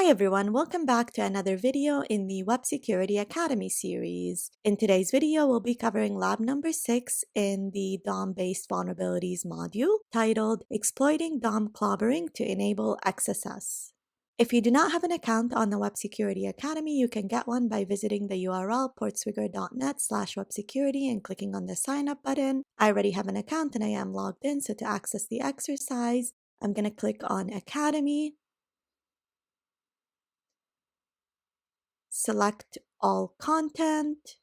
Hi everyone, welcome back to another video in the Web Security Academy series. In today's video, we'll be covering lab number 6 in the DOM-based vulnerabilities module titled Exploiting DOM Clobbering to Enable XSS. If you do not have an account on the Web Security Academy, you can get one by visiting the URL portswigger.net/websecurity and clicking on the sign up button. I already have an account and I am logged in, so to access the exercise, I'm going to click on Academy. Select all content,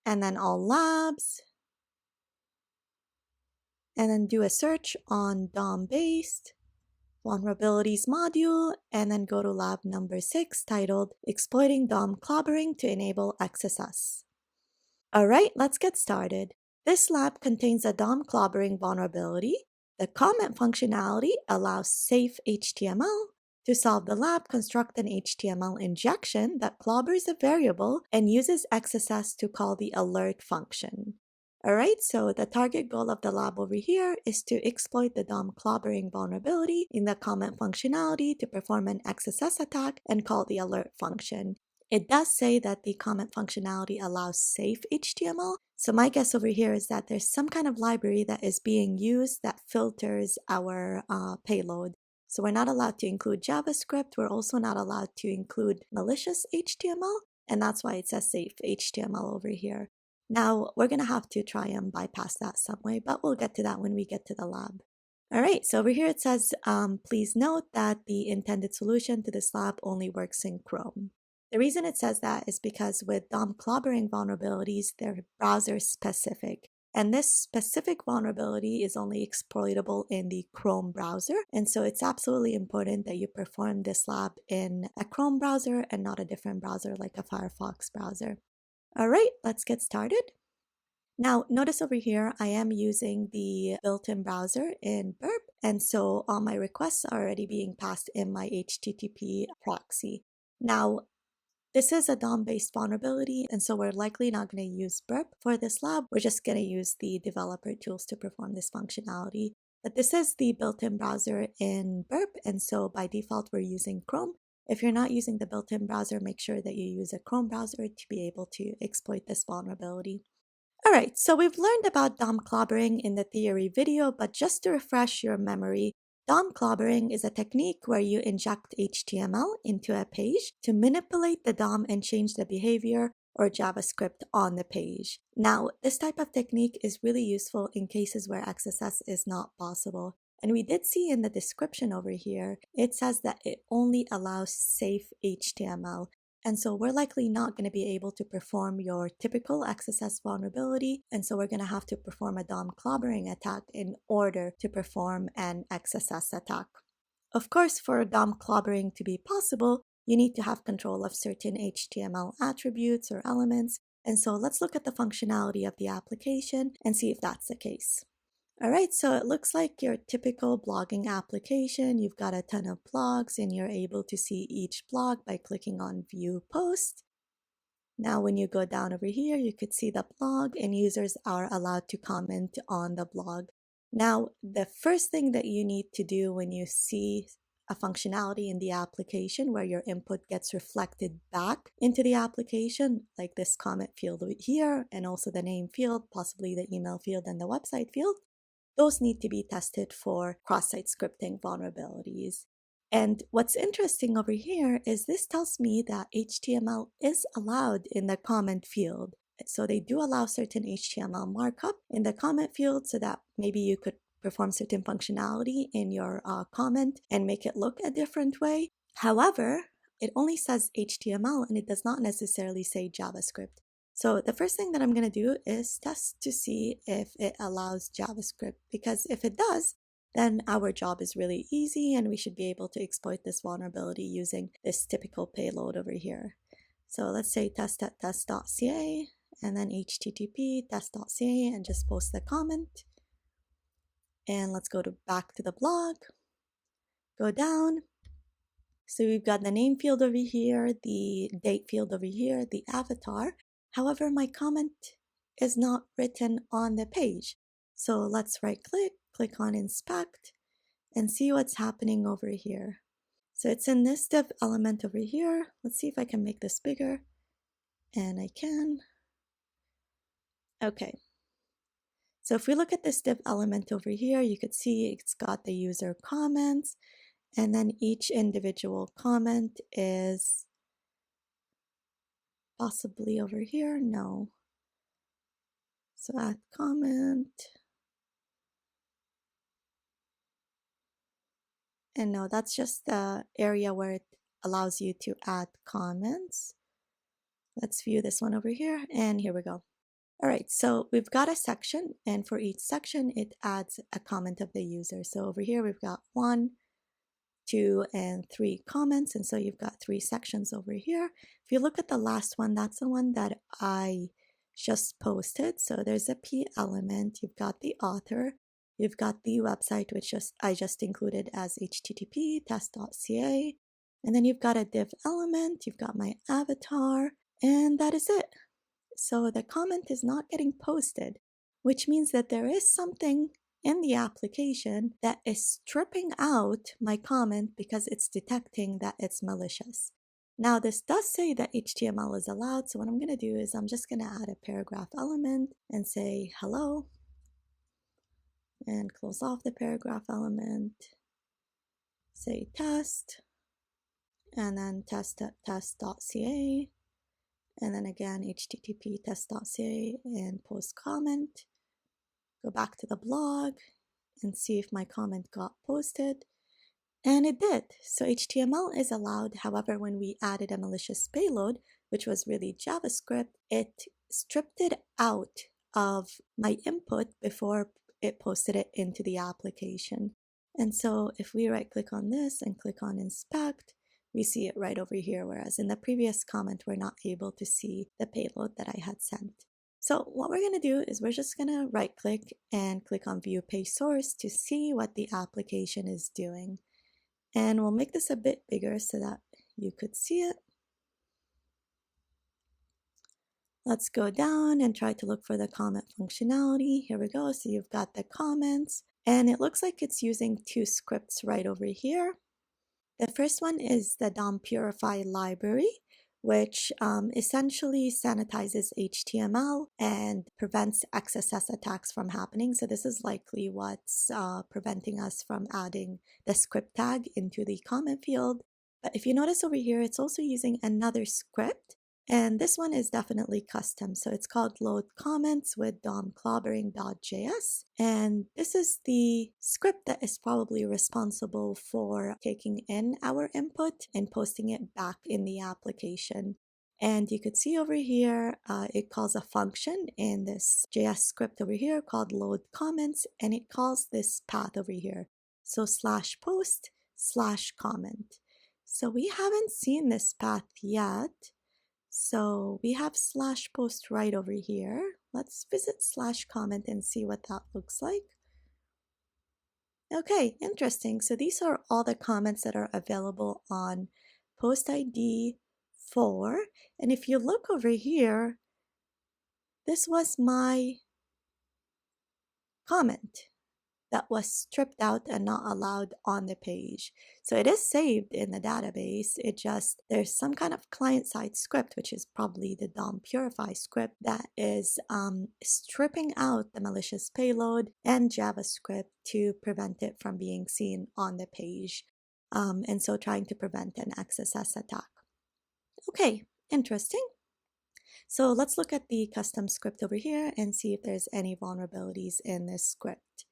and then all labs, and then do a search on DOM-based vulnerabilities module, and then go to lab number 6 titled Exploiting DOM Clobbering to Enable XSS. Alright, let's get started. This lab contains a DOM clobbering vulnerability. The comment functionality allows safe HTML. To solve the lab, construct an HTML injection that clobbers a variable and uses XSS to call the alert function. Alright, so the target goal of the lab over here is to exploit the DOM clobbering vulnerability in the comment functionality to perform an XSS attack and call the alert function. It does say that the comment functionality allows safe HTML, so my guess over here is that there's some kind of library that is being used that filters our payload. So we're not allowed to include JavaScript, we're also not allowed to include malicious HTML, and that's why it says safe HTML over here. Now, we're going to have to try and bypass that some way, but we'll get to that when we get to the lab. Alright, so over here it says, please note that the intended solution to this lab only works in Chrome. The reason it says that is because with DOM clobbering vulnerabilities, they're browser specific. And this specific vulnerability is only exploitable in the Chrome browser. And so it's absolutely important that you perform this lab in a Chrome browser and not a different browser like a Firefox browser. All right, let's get started. Now, notice over here, I am using the built-in browser in Burp. And so all my requests are already being passed in my HTTP proxy. Now, this is a DOM-based vulnerability, and so we're likely not going to use Burp for this lab. We're just going to use the developer tools to perform this functionality. But this is the built-in browser in Burp, and so by default, we're using Chrome. If you're not using the built-in browser, make sure that you use a Chrome browser to be able to exploit this vulnerability. Alright, so we've learned about DOM clobbering in the theory video, but just to refresh your memory, DOM clobbering is a technique where you inject HTML into a page to manipulate the DOM and change the behavior or JavaScript on the page. Now, this type of technique is really useful in cases where XSS is not possible. And we did see in the description over here, it says that it only allows safe HTML. And so we're likely not going to be able to perform your typical XSS vulnerability. And so we're going to have to perform a DOM clobbering attack in order to perform an XSS attack. Of course, for DOM clobbering to be possible, you need to have control of certain HTML attributes or elements. And so let's look at the functionality of the application and see if that's the case. Alright, so it looks like your typical blogging application. You've got a ton of blogs and you're able to see each blog by clicking on View Post. Now when you go down over here, you could see the blog and users are allowed to comment on the blog. Now, the first thing that you need to do when you see a functionality in the application where your input gets reflected back into the application, like this comment field here and also the name field, possibly the email field and the website field, those need to be tested for cross-site scripting vulnerabilities. And what's interesting over here is this tells me that HTML is allowed in the comment field. So they do allow certain HTML markup in the comment field so that maybe you could perform certain functionality in your comment and make it look a different way. However, it only says HTML and it does not necessarily say JavaScript. So the first thing that I'm going to do is test to see if it allows JavaScript, because if it does, then our job is really easy and we should be able to exploit this vulnerability using this typical payload over here. So let's say test.test.ca and then http test.ca and just post the comment. And let's go back to the blog, go down. So we've got the name field over here, the date field over here, the avatar. However, my comment is not written on the page. So let's right click, click on inspect, and see what's happening over here. So it's in this div element over here. Let's see if I can make this bigger. And I can. Okay. So if we look at this div element over here, you could see it's got the user comments, and then each individual comment is possibly over here. No. So add comment. And no, that's just the area where it allows you to add comments. Let's view this one over here, and here we go. All right, so we've got a section, and for each section, it adds a comment of the user. So over here, we've got 1, 2, and 3 comments, and so you've got 3 sections over here. If you look at the last one, that's the one that I just posted. So there's a P element, you've got the author, you've got the website, which I just included as http test.ca, and then you've got a div element, you've got my avatar, and that is it. So the comment is not getting posted, which means that there is something in the application that is stripping out my comment because it's detecting that it's malicious. Now this does say that HTML is allowed, so what I'm going to do is I'm just going to add a paragraph element and say hello, and close off the paragraph element, say test, and then test.ca. And then again, http test.ca and post comment. Go back to the blog and see if my comment got posted. And it did. So HTML is allowed. However, when we added a malicious payload, which was really JavaScript, it stripped it out of my input before it posted it into the application. And so if we right click on this and click on inspect, we see it right over here, whereas in the previous comment, we're not able to see the payload that I had sent. So what we're going to do is we're just going to right click and click on view page source to see what the application is doing. And we'll make this a bit bigger so that you could see it. Let's go down and try to look for the comment functionality. Here we go. So you've got the comments, and it looks like it's using 2 scripts right over here. The first one is the DOM Purify library, which essentially sanitizes HTML and prevents XSS attacks from happening. So this is likely what's preventing us from adding the script tag into the comment field. But if you notice over here, it's also using another script. And this one is definitely custom. So it's called load comments with DOM clobbering.js. And this is the script that is probably responsible for taking in our input and posting it back in the application. And you could see over here, it calls a function in this JS script over here called load comments, and it calls this path over here. So /post/comment. So we haven't seen this path yet. So we have /post right over here. Let's visit /comment and see what that looks like. Okay, interesting. So these are all the comments that are available on post ID 4. And if you look over here, this was my comment that was stripped out and not allowed on the page. So it is saved in the database. It just, there's some kind of client-side script, which is probably the DOM Purify script, that is stripping out the malicious payload and JavaScript to prevent it from being seen on the page. And so trying to prevent an XSS attack. Okay, interesting. So let's look at the custom script over here and see if there's any vulnerabilities in this script.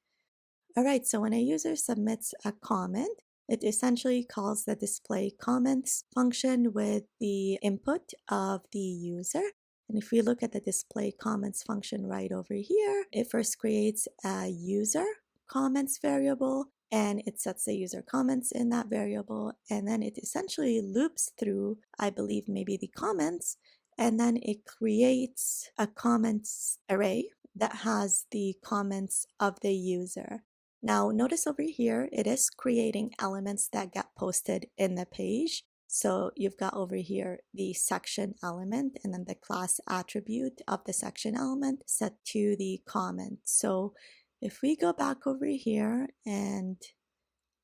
All right, so when a user submits a comment, it essentially calls the display comments function with the input of the user. And if we look at the display comments function right over here, it first creates a user comments variable, and it sets the user comments in that variable. And then it essentially loops through, I believe, maybe the comments, and then it creates a comments array that has the comments of the user. Now, notice over here, it is creating elements that get posted in the page. So you've got over here the section element and then the class attribute of the section element set to the comment. So if we go back over here and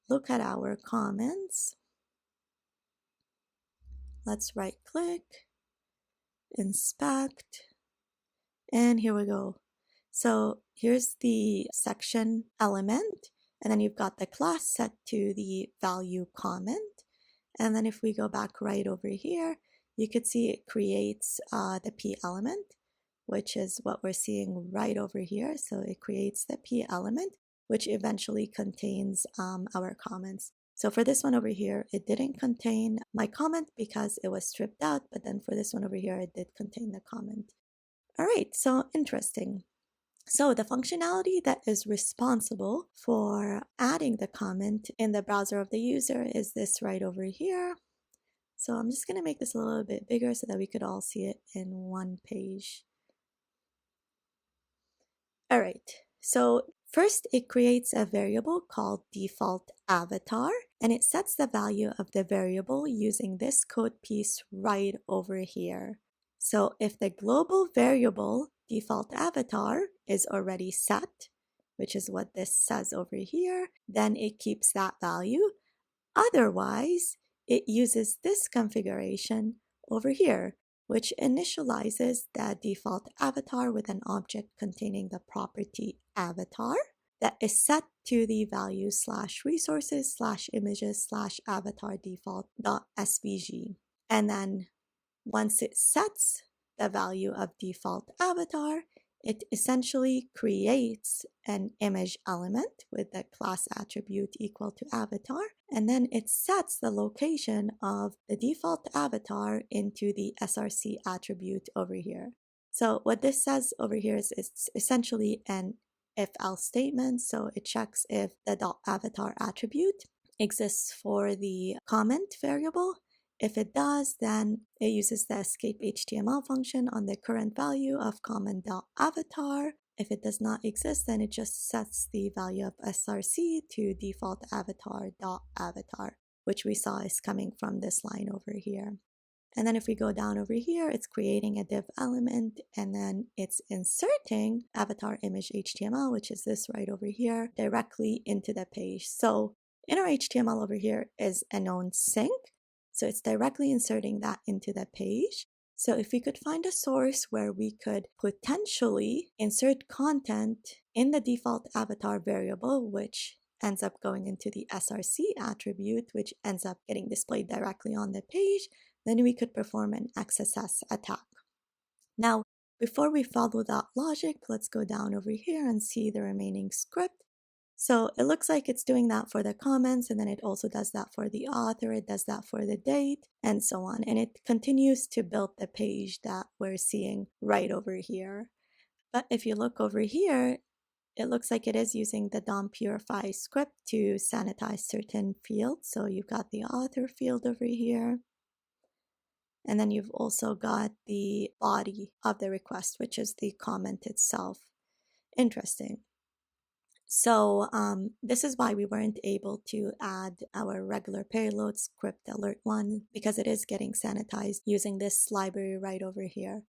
look at our comments, let's right click, inspect, and here we go. So here's the section element, and then you've got the class set to the value comment. And then if we go back right over here, you could see it creates the P element, which is what we're seeing right over here. So it creates the P element, which eventually contains our comments. So for this one over here, it didn't contain my comment because it was stripped out, but then for this one over here, it did contain the comment. All right, so interesting. So the functionality that is responsible for adding the comment in the browser of the user is this right over here. So I'm just going to make this a little bit bigger so that we could all see it in one page. All right, so first it creates a variable called default avatar, and it sets the value of the variable using this code piece right over here. So if the global variable default avatar is already set, which is what this says over here, then it keeps that value. Otherwise, it uses this configuration over here, which initializes the default avatar with an object containing the property avatar that is set to the value /resources/images/avatar default.svg. And then once it sets the value of default avatar, it essentially creates an image element with the class attribute equal to avatar, and then it sets the location of the default avatar into the src attribute over here. So what this says over here is it's essentially an if-else statement. So it checks if the .avatar attribute exists for the comment variable. If it does, then it uses the escape HTML function on the current value of comment.avatar. If it does not exist, then it just sets the value of src to default avatar.avatar, which we saw is coming from this line over here. And then if we go down over here, it's creating a div element, and then it's inserting avatar image HTML, which is this right over here, directly into the page. So in our HTML over here is a known sync. So it's directly inserting that into the page. So if we could find a source where we could potentially insert content in the default avatar variable, which ends up going into the src attribute, which ends up getting displayed directly on the page, then we could perform an XSS attack. Now, before we follow that logic, let's go down over here and see the remaining script. So it looks like it's doing that for the comments, and then it also does that for the author, it does that for the date, and so on. And it continues to build the page that we're seeing right over here. But if you look over here, it looks like it is using the DOM purify script to sanitize certain fields. So you've got the author field over here. And then you've also got the body of the request, which is the comment itself. Interesting. So this is why we weren't able to add our regular payload script alert one, because it is getting sanitized using this library right over here.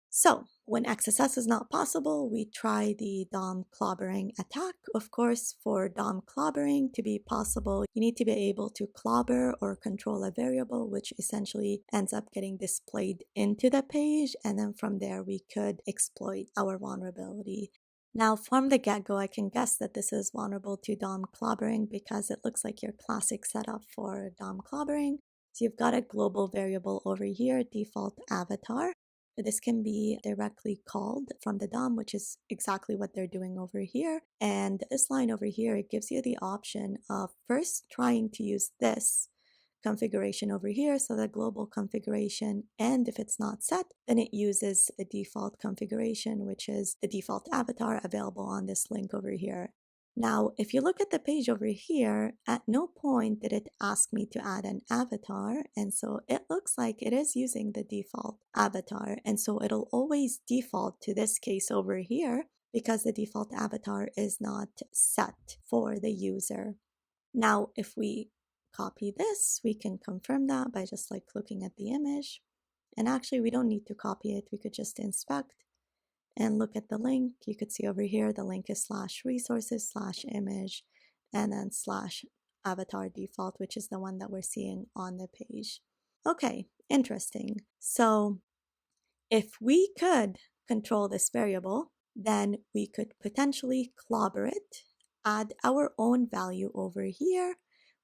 So when XSS is not possible, we try the DOM clobbering attack. Of course, for DOM clobbering to be possible, you need to be able to clobber or control a variable, which essentially ends up getting displayed into the page. And then from there, we could exploit our vulnerability. Now, from the get-go, I can guess that this is vulnerable to DOM clobbering because it looks like your classic setup for DOM clobbering. So you've got a global variable over here, default avatar. This can be directly called from the DOM, which is exactly what they're doing over here. And this line over here, it gives you the option of first trying to use this configuration over here, so the global configuration, and if it's not set, then it uses the default configuration, which is the default avatar available on this link over here. Now, if you look at the page over here, at no point did it ask me to add an avatar, and so it looks like it is using the default avatar, and so it'll always default to this case over here because the default avatar is not set for the user. Now, if we copy this, we can confirm that by just like looking at the image. And actually, we don't need to copy it. We could just inspect and look at the link. You could see over here, the link is /resources/image and then /avatar default, which is the one that we're seeing on the page. Okay, interesting. So if we could control this variable, then we could potentially clobber it, add our own value over here,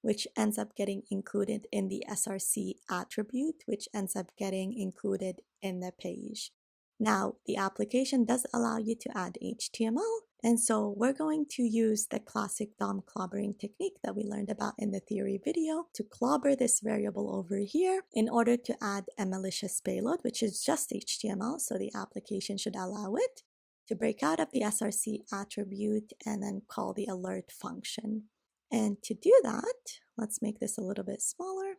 which ends up getting included in the src attribute, which ends up getting included in the page. Now, the application does allow you to add HTML, and so we're going to use the classic DOM clobbering technique that we learned about in the theory video to clobber this variable over here in order to add a malicious payload, which is just HTML, so the application should allow it to break out of the src attribute and then call the alert function. And to do that, let's make this a little bit smaller.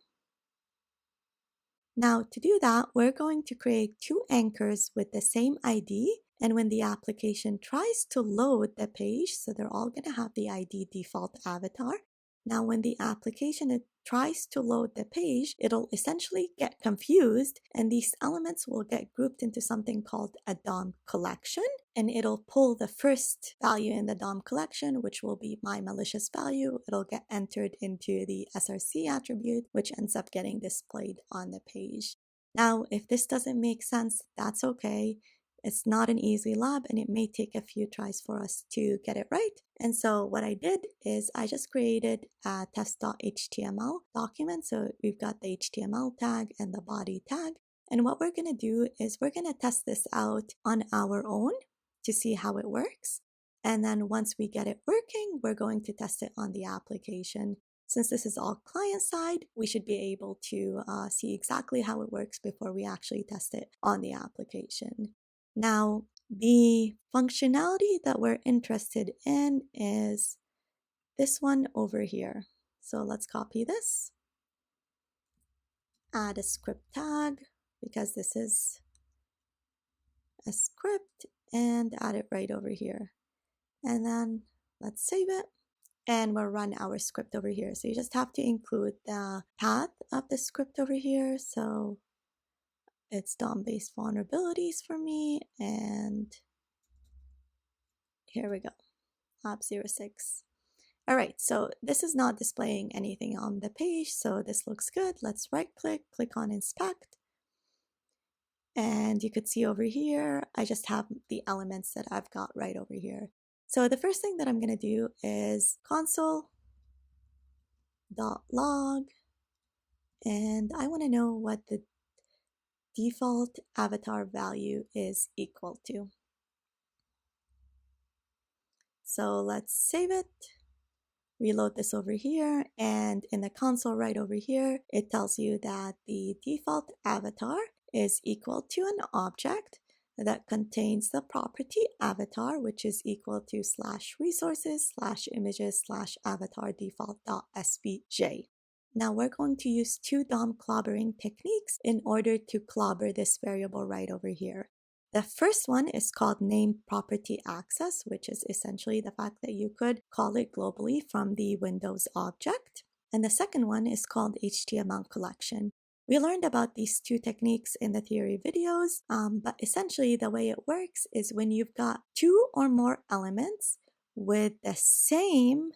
Now, to do that, we're going to create two anchors with the same ID. And when the application tries to load the page, so they're all going to have the ID default avatar. Now, when the application tries to load the page, it'll essentially get confused, and these elements will get grouped into something called a DOM collection, and it'll pull the first value in the DOM collection, which will be my malicious value. It'll get entered into the src attribute, which ends up getting displayed on the page. Now, if this doesn't make sense, that's okay. It's not an easy lab, and it may take a few tries for us to get it right. And so what I did is I just created a test.html document. So we've got the HTML tag and the body tag. And what we're going to do is we're going to test this out on our own to see how it works. And then once we get it working, we're going to test it on the application. Since this is all client side, we should be able to see exactly how it works before we actually test it on the application. Now, the functionality that we're interested in is this one over here. So let's copy this, add a script tag because this is a script, and add it right over here. And then let's save it and we'll run our script over here. So you just have to include the path of the script over here. So it's DOM-based vulnerabilities for me, and here we go, lab 06. All right, so this is not displaying anything on the page, so this looks good. Let's right click, click on inspect. And you could see over here, I just have the elements that I've got right over here. So the first thing that I'm going to do is console.log, and I want to know what the default avatar value is equal to. So let's save it, reload this over here, and in the console right over here, it tells you that the default avatar is equal to an object that contains the property avatar, which is equal to /resources/images/avatar default.svj. Now we're going to use two DOM clobbering techniques in order to clobber this variable right over here. The first one is called name property access, which is essentially the fact that you could call it globally from the Windows object. And the second one is called HTML collection. We learned about these two techniques in the theory videos, but essentially the way it works is when you've got two or more elements with the same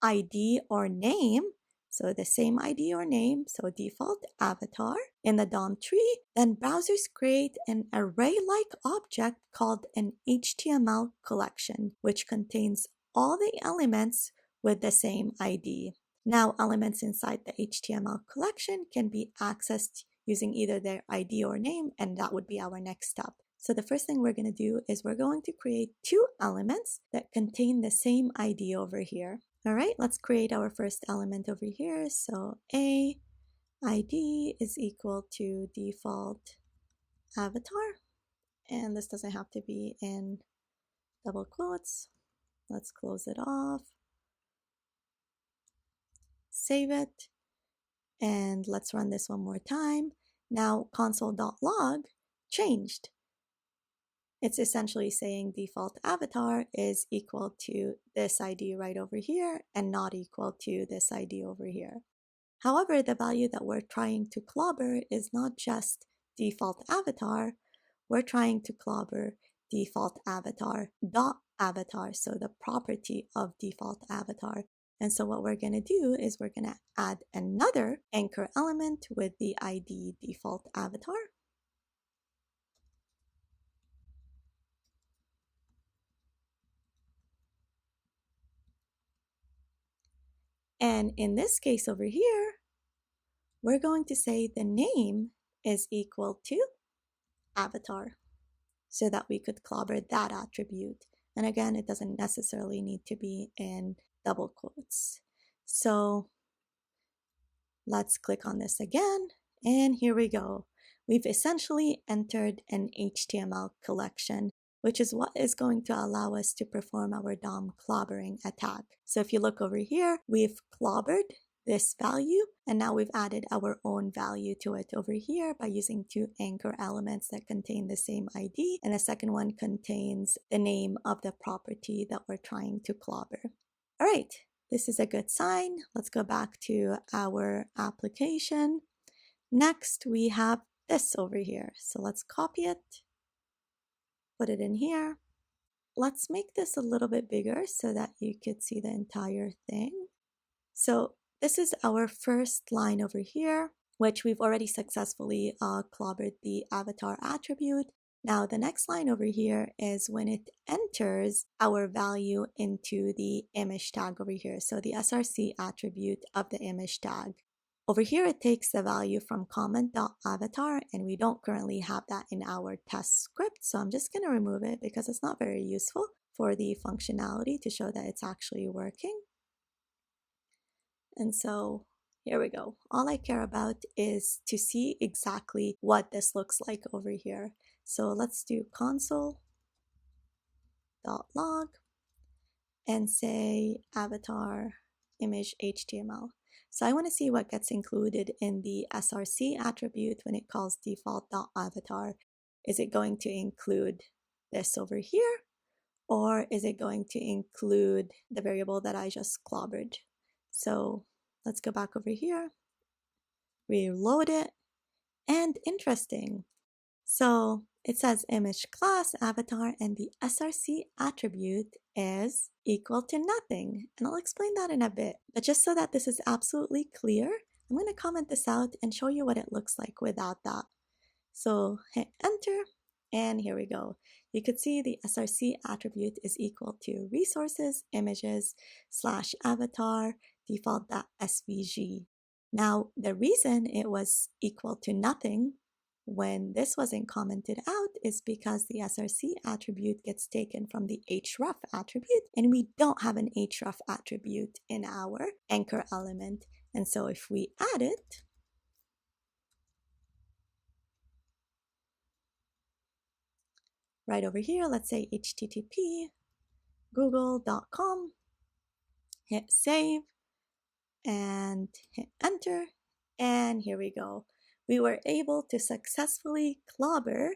ID or name, so the same ID or name, so default avatar in the DOM tree, then browsers create an array-like object called an HTML collection, which contains all the elements with the same ID. Now, elements inside the HTML collection can be accessed using either their ID or name, and that would be our next step. So the first thing we're going to do is we're going to create two elements that contain the same ID over here. All right, let's create our first element over here. So a ID is equal to default avatar, and this doesn't have to be in double quotes. Let's close it off, save it, and let's run this one more time. Now console.log changed. It's essentially saying default avatar is equal to this ID right over here and not equal to this ID over here. However, the value that we're trying to clobber is not just default avatar, we're trying to clobber default avatar dot avatar, so the property of default avatar. And so what we're going to do is we're going to add another anchor element with the ID default avatar. And in this case over here, we're going to say the name is equal to avatar so that we could clobber that attribute. And again, it doesn't necessarily need to be in double quotes. So let's click on this again, and here we go. We've essentially entered an HTML collection, which is what is going to allow us to perform our DOM clobbering attack. So if you look over here, we've clobbered this value, and now we've added our own value to it over here by using two anchor elements that contain the same ID, and the second one contains the name of the property that we're trying to clobber. All right, this is a good sign. Let's go back to our application. Next, we have this over here. So let's copy it, put it in here. Let's make this a little bit bigger so that you could see the entire thing. So this is our first line over here, which we've already successfully clobbered the avatar attribute. Now the next line over here is when it enters our value into the image tag over here. So the src attribute of the image tag. Over here, it takes the value from comment.avatar, and we don't currently have that in our test script. So I'm just going to remove it because it's not very useful for the functionality to show that it's actually working. And so here we go. All I care about is to see exactly what this looks like over here. So let's do console.log and say avatar image HTML. So I want to see what gets included in the src attribute when it calls default.avatar. Is it going to include this over here, or is it going to include the variable that I just clobbered? So let's go back over here, reload it, and interesting. So it says image class avatar and the src attribute is equal to nothing. And I'll explain that in a bit. But just so that this is absolutely clear, I'm going to comment this out and show you what it looks like without that. So hit enter, and here we go. You could see the src attribute is equal to resources images / avatar default.svg. Now, the reason it was equal to nothing when this wasn't commented out is because the src attribute gets taken from the href attribute, and we don't have an href attribute in our anchor element. And so if we add it, right over here, let's say http google.com, hit save and hit enter, and here we go. We were able to successfully clobber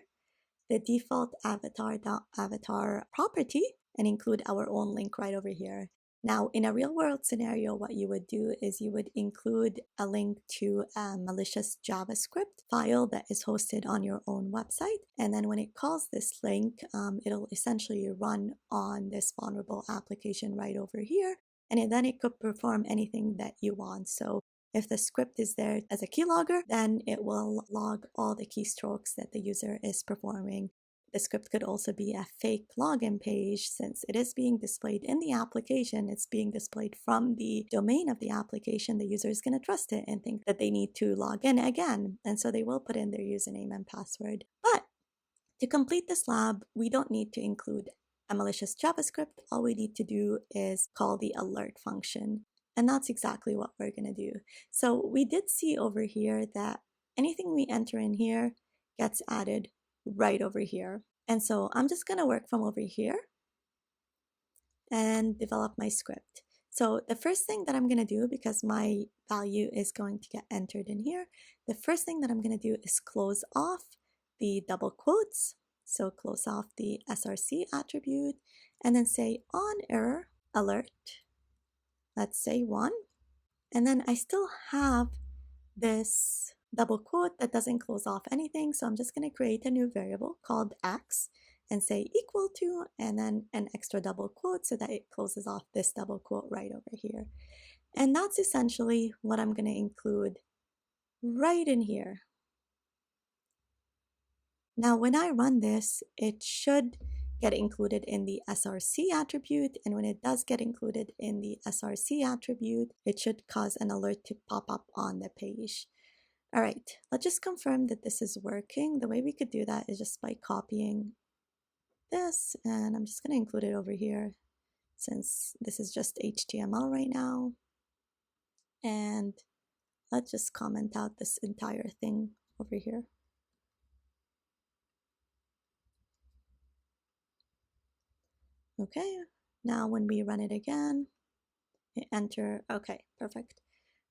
the default avatar.avatar property and include our own link right over here. Now, in a real world scenario, what you would do is you would include a link to a malicious JavaScript file that is hosted on your own website. And then when it calls this link, it'll essentially run on this vulnerable application right over here. And then it could perform anything that you want. So if the script is there as a keylogger, then it will log all the keystrokes that the user is performing. The script could also be a fake login page. Since it is being displayed in the application, it's being displayed from the domain of the application. The user is going to trust it and think that they need to log in again. And so they will put in their username and password. But to complete this lab, we don't need to include a malicious JavaScript. All we need to do is call the alert function. And that's exactly what we're going to do. So we did see over here that anything we enter in here gets added right over here. And so I'm just going to work from over here and develop my script. So the first thing that I'm going to do, because my value is going to get entered in here, the first thing that I'm going to do is close off the double quotes. So close off the src attribute and then say on error alert. Let's say 1. And then I still have this double quote that doesn't close off anything. So I'm just going to create a new variable called x. and say equal to, and then an extra double quote so that it closes off this double quote right over here. And that's essentially what I'm going to include right in here. Now, when I run this, it should get included in the SRC attribute. And when it does get included in the SRC attribute, it should cause an alert to pop up on the page. All right, let's just confirm that this is working. The way we could do that is just by copying this, and I'm just going to include it over here since this is just HTML right now. And let's just comment out this entire thing over here. Okay, now when we run it again, hit enter. Okay, perfect.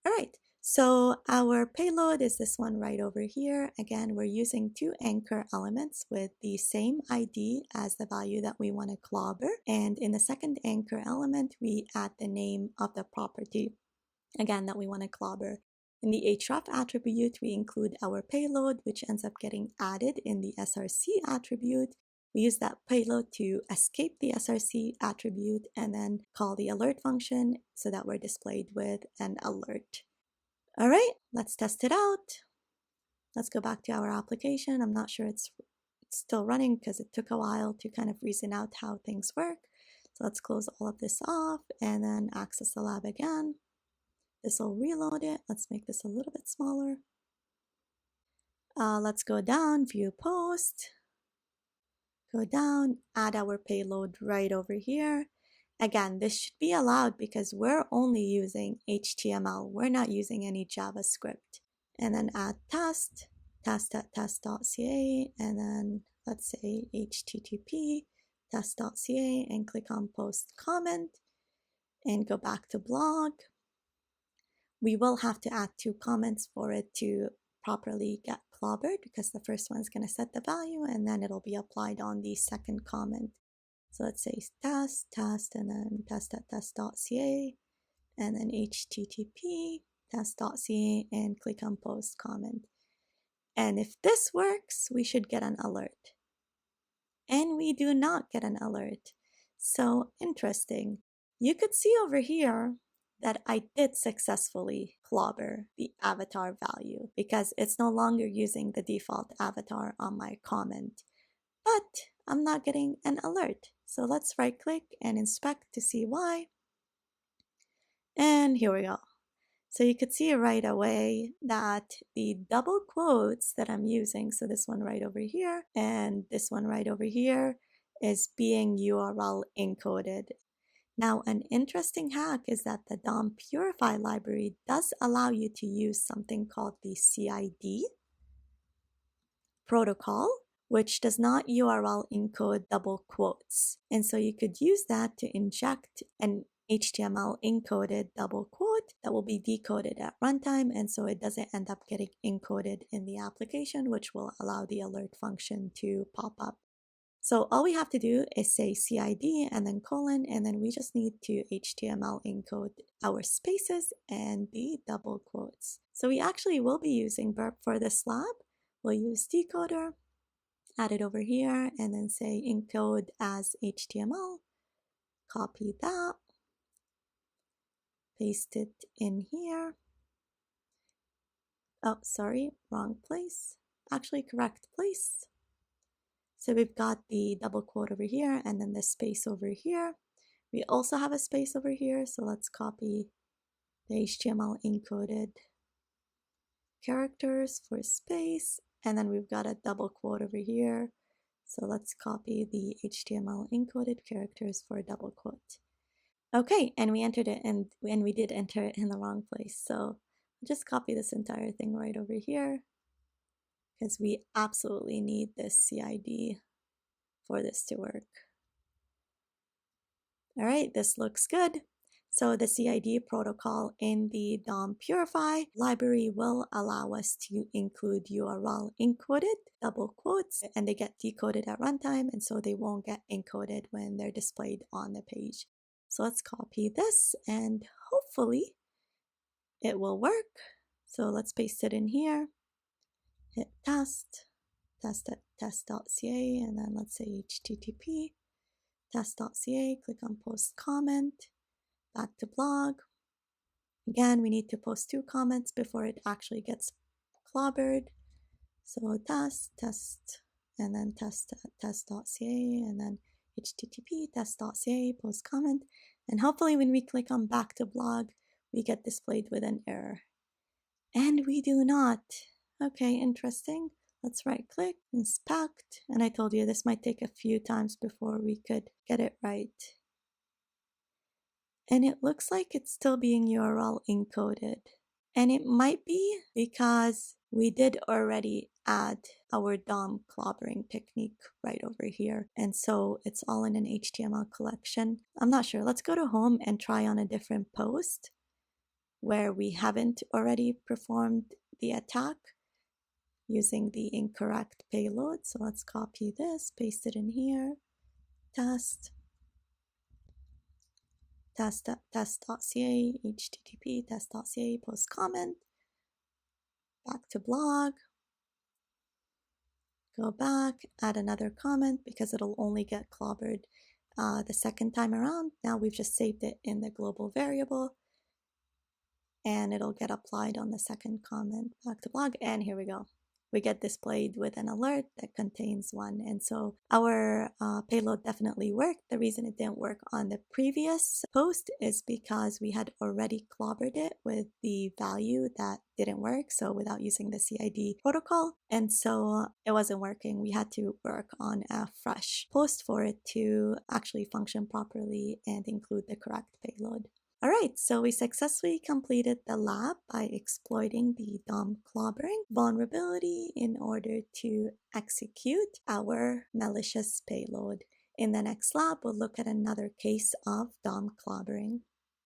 All right, so our payload is this one right over here. Again, we're using two anchor elements with the same ID as the value that we want to clobber. And in the second anchor element, we add the name of the property, again, that we want to clobber. In the href attribute, we include our payload, which ends up getting added in the SRC attribute. We use that payload to escape the SRC attribute and then call the alert function so that we're displayed with an alert. All right, let's test it out. Let's go back to our application. I'm not sure it's still running because it took a while to kind of reason out how things work. So let's close all of this off and then access the lab again. This will reload it. Let's make this a little bit smaller. Let's go down, view post. Go down, add our payload right over here. Again, this should be allowed because we're only using HTML. We're not using any JavaScript. And then add test at test.ca, and then let's say http test.ca and click on post comment and go back to blog. We will have to add 2 comments for it to properly get clobbered because the first one is going to set the value and then it'll be applied on the second comment. So let's say test, and then test at test.ca, and then http test.ca and click on post comment. And if this works, we should get an alert. And we do not get an alert. So interesting. You could see over here that I did successfully clobber the avatar value because it's no longer using the default avatar on my comment. But I'm not getting an alert. So let's right click and inspect to see why. And here we go. So you could see right away that the double quotes that I'm using, so this one right over here and this one right over here, is being URL encoded. Now, an interesting hack is that the DOM Purify library does allow you to use something called the CID protocol, which does not URL encode double quotes. And so you could use that to inject an HTML encoded double quote that will be decoded at runtime, and so it doesn't end up getting encoded in the application, which will allow the alert function to pop up. So all we have to do is say CID and then colon, and then we just need to HTML encode our spaces and the double quotes. So we actually will be using Burp for this lab. We'll use decoder, add it over here, and then say encode as HTML, copy that, paste it in here. Oh, sorry, wrong place. Actually, correct place. So we've got the double quote over here and then the space over here. We also have a space over here, so let's copy the HTML encoded characters for space, and then we've got a double quote over here. So let's copy the HTML encoded characters for a double quote. Okay, and we entered it and we did enter it in the wrong place. So just copy this entire thing right over here because we absolutely need this CID for this to work. All right, this looks good. So the CID protocol in the DOM Purify library will allow us to include URL encoded double quotes, and they get decoded at runtime, and so they won't get encoded when they're displayed on the page. So let's copy this and hopefully it will work. So let's paste it in here, hit test, test.ca, and then let's say http test.ca, click on post comment, back to blog. Again, we need to post 2 comments before it actually gets clobbered. So test, and then test.ca, and then http test.ca, post comment. And hopefully when we click on back to blog, we get displayed with an error. And we do not. Okay, interesting. Let's right click, inspect. And I told you this might take a few times before we could get it right. And it looks like it's still being URL encoded. And it might be because we did already add our DOM clobbering technique right over here. And so it's all in an HTML collection. I'm not sure. Let's go to home and try on a different post where we haven't already performed the attack using the incorrect payload. So let's copy this, paste it in here, test.ca, http test.ca, post comment, back to blog, go back, add another comment because it'll only get clobbered the second time around. Now we've just saved it in the global variable and it'll get applied on the second comment, back to blog, and here we go. We get displayed with an alert that contains 1. And so our payload definitely worked. The reason it didn't work on the previous post is because we had already clobbered it with the value that didn't work, so without using the CID protocol. And so it wasn't working. We had to work on a fresh post for it to actually function properly and include the correct payload. Alright, so we successfully completed the lab by exploiting the DOM clobbering vulnerability in order to execute our malicious payload. In the next lab, we'll look at another case of DOM clobbering.